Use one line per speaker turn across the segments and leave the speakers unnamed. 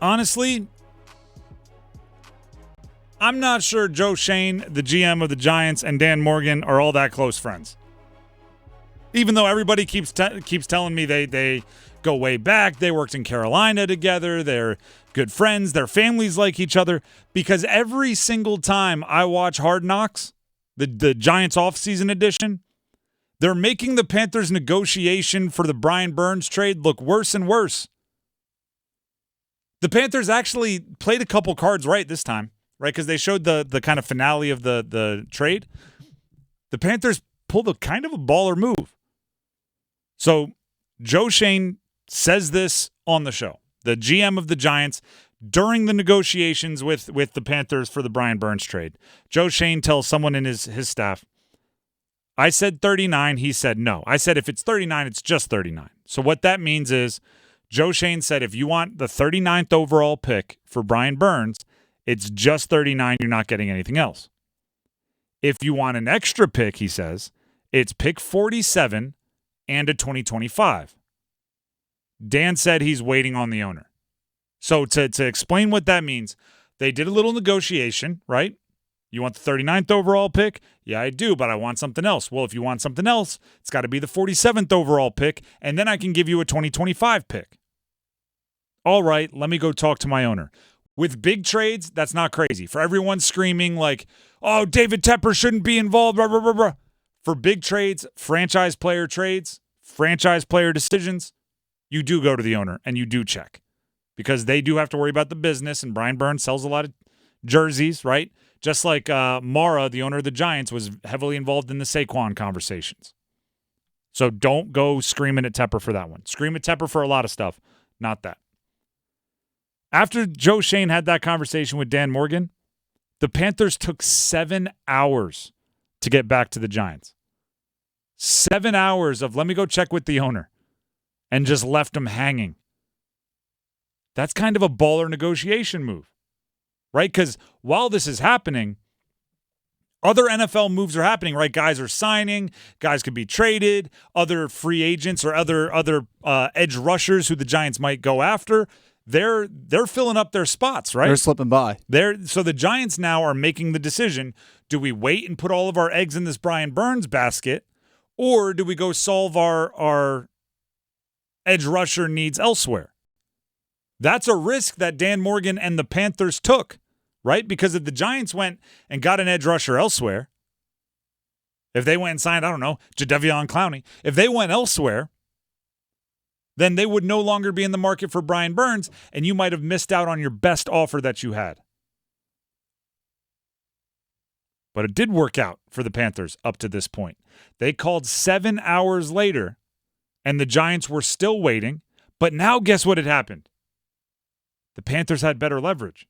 honestly, I'm not sure Joe Schoen, the GM of the Giants, and Dan Morgan are all that close friends. Even though everybody keeps telling me they go way back, they worked in Carolina together, they're good friends, their families like each other. Because every single time I watch Hard Knocks, the Giants offseason edition, they're making the Panthers' negotiation for the Brian Burns trade look worse and worse. The Panthers actually played a couple cards right this time, right? Because they showed the kind of finale of the trade. The Panthers pulled a kind of a baller move. So Joe Schoen says this on the show, the GM of the Giants, during the negotiations with the Panthers for the Brian Burns trade. Joe Schoen tells someone in his staff, I said 39. He said no. I said if it's 39, it's just 39. So what that means is Joe Schoen said if you want the 39th overall pick for Brian Burns, it's just 39. You're not getting anything else. If you want an extra pick, he says, it's pick 47 and a 2025. Dan said he's waiting on the owner. So to explain what that means, they did a little negotiation, right? You want the 39th overall pick? Yeah, I do, but I want something else. Well, if you want something else, it's got to be the 47th overall pick, and then I can give you a 2025 pick. All right, let me go talk to my owner. With big trades, that's not crazy. For everyone screaming like, oh, David Tepper shouldn't be involved, blah, blah, blah, blah. For big trades, franchise player decisions, you do go to the owner and you do check because they do have to worry about the business, and Brian Burns sells a lot of jerseys, right? Just like Mara, the owner of the Giants, was heavily involved in the Saquon conversations. So don't go screaming at Tepper for that one. Scream at Tepper for a lot of stuff, not that. After Joe Schoen had that conversation with Dan Morgan, the Panthers took 7 hours to get back to the Giants. 7 hours of let me go check with the owner and just left them hanging. That's kind of a baller negotiation move, right? Because while this is happening, other NFL moves are happening, right? Guys are signing, guys could be traded, other free agents or other edge rushers who the Giants might go after. They're filling up their spots, right?
They're slipping by.
So the Giants now are making the decision, do we wait and put all of our eggs in this Brian Burns basket, or do we go solve our edge rusher needs elsewhere? That's a risk that Dan Morgan and the Panthers took, right? Because if the Giants went and got an edge rusher elsewhere, if they went and signed, I don't know, Jadeveon Clowney, if they went elsewhere, then they would no longer be in the market for Brian Burns, and you might have missed out on your best offer that you had. But it did work out for the Panthers up to this point. They called 7 hours later, and the Giants were still waiting. But now guess what had happened? The Panthers had better leverage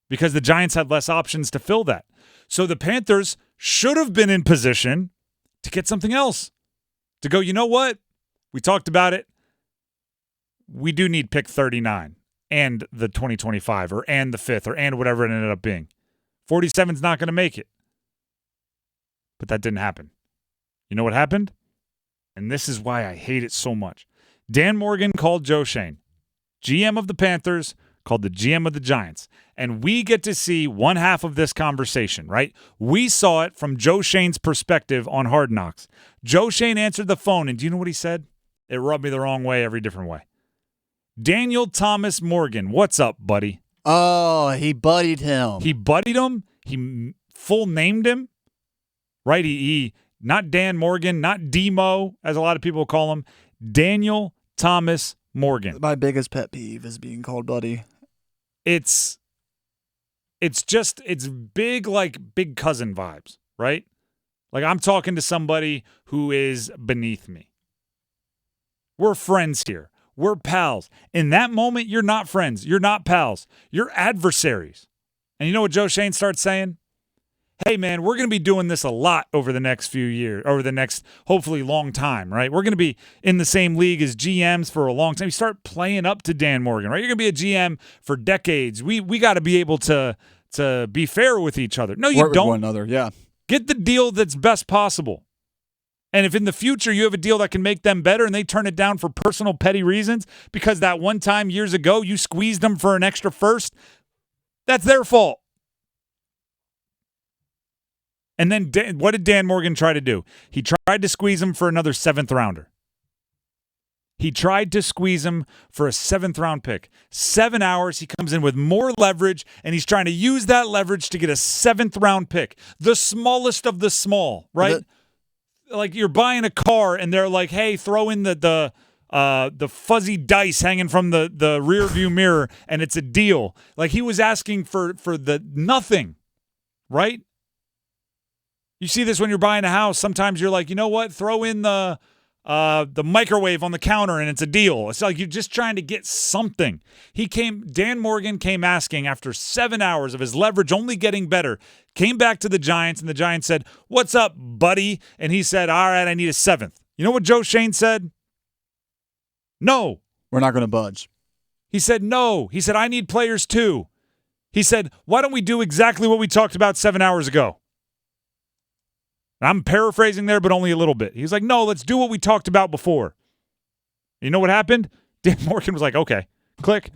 because the Giants had less options to fill that. So the Panthers should have been in position to get something else. To go, you know what? We talked about it. We do need pick 39 and the 2025 and the 5th and whatever it ended up being. 47's not going to make it. But that didn't happen. You know what happened? And this is why I hate it so much. Dan Morgan called Joe Schoen, GM of the Panthers, called the GM of the Giants. And we get to see one half of this conversation, right? We saw it from Joe Schoen's perspective on Hard Knocks. Joe Schoen answered the phone, and do you know what he said? It rubbed me the wrong way every different way. Daniel Thomas Morgan, what's up, buddy?
Oh, he buddied him.
He buddied him? He full named him? Right? He not Dan Morgan, not Demo, as a lot of people call him. Daniel Thomas Morgan.
My biggest pet peeve is being called buddy.
It's big, like big cousin vibes, right? Like I'm talking to somebody who is beneath me. We're friends here. We're pals. In that moment, you're not friends. You're not pals. You're adversaries. And you know what Joe Schoen starts saying? Hey, man, we're going to be doing this a lot over the next few years, over the next, hopefully, long time, right? We're going to be in the same league as GMs for a long time. You start playing up to Dan Morgan, right? You're going to be a GM for decades. We got to be able to be fair with each other. No, you
Work
don't.
with one another, yeah.
Get the deal that's best possible. And if in the future you have a deal that can make them better and they turn it down for personal petty reasons because that one time years ago you squeezed them for an extra first, that's their fault. And then what did Dan Morgan try to do? He tried to squeeze him for another 7th rounder. He tried to squeeze him for a 7th round pick. 7 hours, he comes in with more leverage, and he's trying to use that leverage to get a 7th round pick. The smallest of the small, right? Like you're buying a car, and they're like, hey, throw in the fuzzy dice hanging from the rear view mirror, and it's a deal. Like he was asking for the nothing, right? You see this when you're buying a house. Sometimes you're like, you know what? Throw in the microwave on the counter and it's a deal. It's like you're just trying to get something. Dan Morgan came asking after 7 hours of his leverage only getting better, came back to the Giants, and the Giants said, what's up, buddy? And he said, all right, I need a 7th. You know what Joe Shane said? No.
We're not going to budge.
He said, no. He said, I need players too. He said, why don't we do exactly what we talked about 7 hours ago? I'm paraphrasing there, but only a little bit. He's like, no, let's do what we talked about before. You know what happened? Dan Morgan was like, okay, click.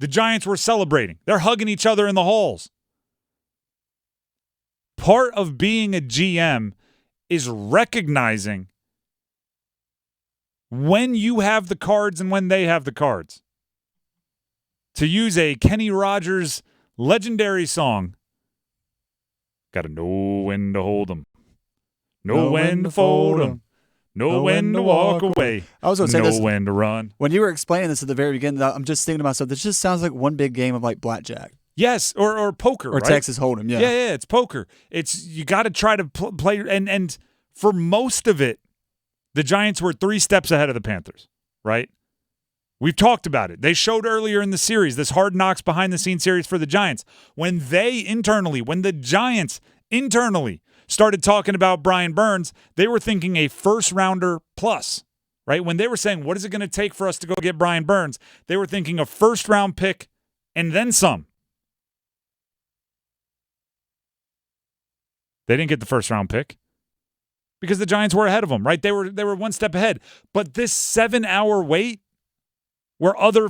The Giants were celebrating. They're hugging each other in the halls. Part of being a GM is recognizing when you have the cards and when they have the cards. To use a Kenny Rogers legendary song, gotta know when to hold them. Know when to fold them. Know when to walk away.
I was going to say this.
Know when to run.
When you were explaining this at the very beginning, I'm just thinking to myself, this just sounds like one big game of like blackjack.
Yes, or poker,
or
right?
Texas Hold'em, yeah.
Yeah, it's poker. It's you got to try to play, and for most of it, the Giants were 3 steps ahead of the Panthers, right? We've talked about it. They showed earlier in the series, this Hard Knocks behind-the-scenes series for the Giants, when the Giants internally started talking about Brian Burns, they were thinking a first-rounder plus, right? When they were saying, what is it going to take for us to go get Brian Burns, they were thinking a first-round pick and then some. They didn't get the first-round pick because the Giants were ahead of them, right? They were one step ahead. But this 7-hour wait where other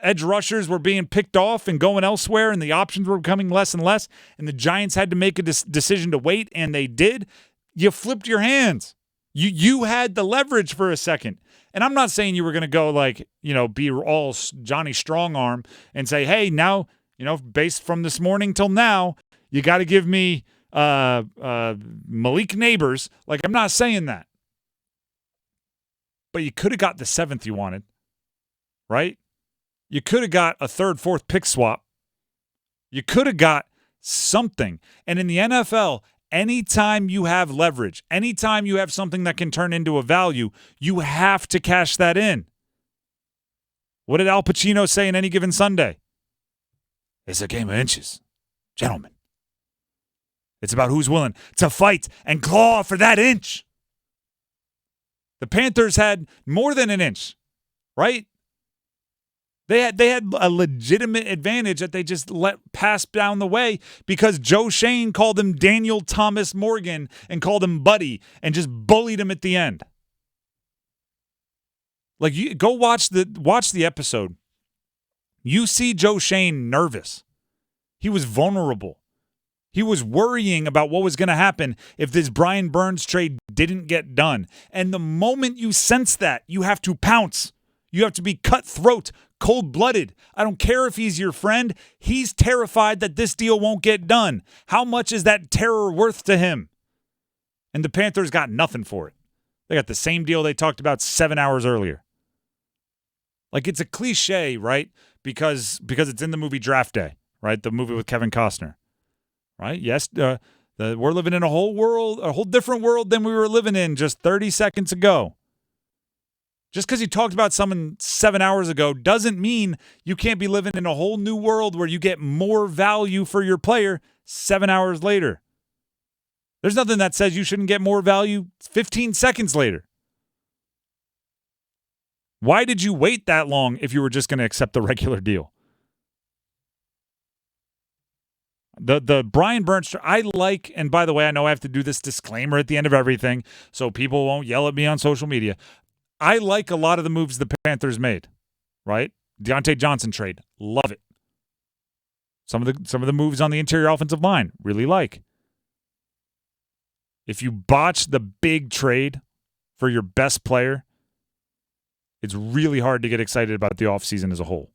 edge rushers were being picked off and going elsewhere, and the options were becoming less and less, and the Giants had to make a decision to wait, and they did. You flipped your hands. You had the leverage for a second. And I'm not saying you were going to go like, be all Johnny Strongarm and say, hey, now, based from this morning till now, you got to give me Malik Neighbors. Like, I'm not saying that. But you could have got the 7th you wanted, right? You could have got a 3rd, 4th pick swap. You could have got something. And in the NFL, anytime you have leverage, anytime you have something that can turn into a value, you have to cash that in. What did Al Pacino say in Any Given Sunday? It's a game of inches, gentlemen. It's about who's willing to fight and claw for that inch. The Panthers had more than an inch, right? They had a legitimate advantage that they just let pass down the way because Joe Shane called him Daniel Thomas Morgan and called him Buddy and just bullied him at the end. Like, you go watch the episode. You see Joe Shane nervous. He was vulnerable. He was worrying about what was going to happen if this Brian Burns trade didn't get done. And the moment you sense that, you have to pounce. You have to be cutthroat, cold-blooded. I don't care if he's your friend. He's terrified that this deal won't get done. How much is that terror worth to him? And the Panthers got nothing for it. They got the same deal they talked about 7 hours earlier. Like, it's a cliche, right? Because it's in the movie Draft Day, right? The movie with Kevin Costner, right? Yes, we're living in a whole different world than we were living in just 30 seconds ago. Just because you talked about someone 7 hours ago doesn't mean you can't be living in a whole new world where you get more value for your player 7 hours later. There's nothing that says you shouldn't get more value 15 seconds later. Why did you wait that long if you were just going to accept the regular deal? The Brian Burns, I like, and by the way, I know I have to do this disclaimer at the end of everything so people won't yell at me on social media. I like a lot of the moves the Panthers made, right? Deontay Johnson trade, love it. Some of the moves on the interior offensive line, really like. If you botch the big trade for your best player, it's really hard to get excited about the offseason as a whole.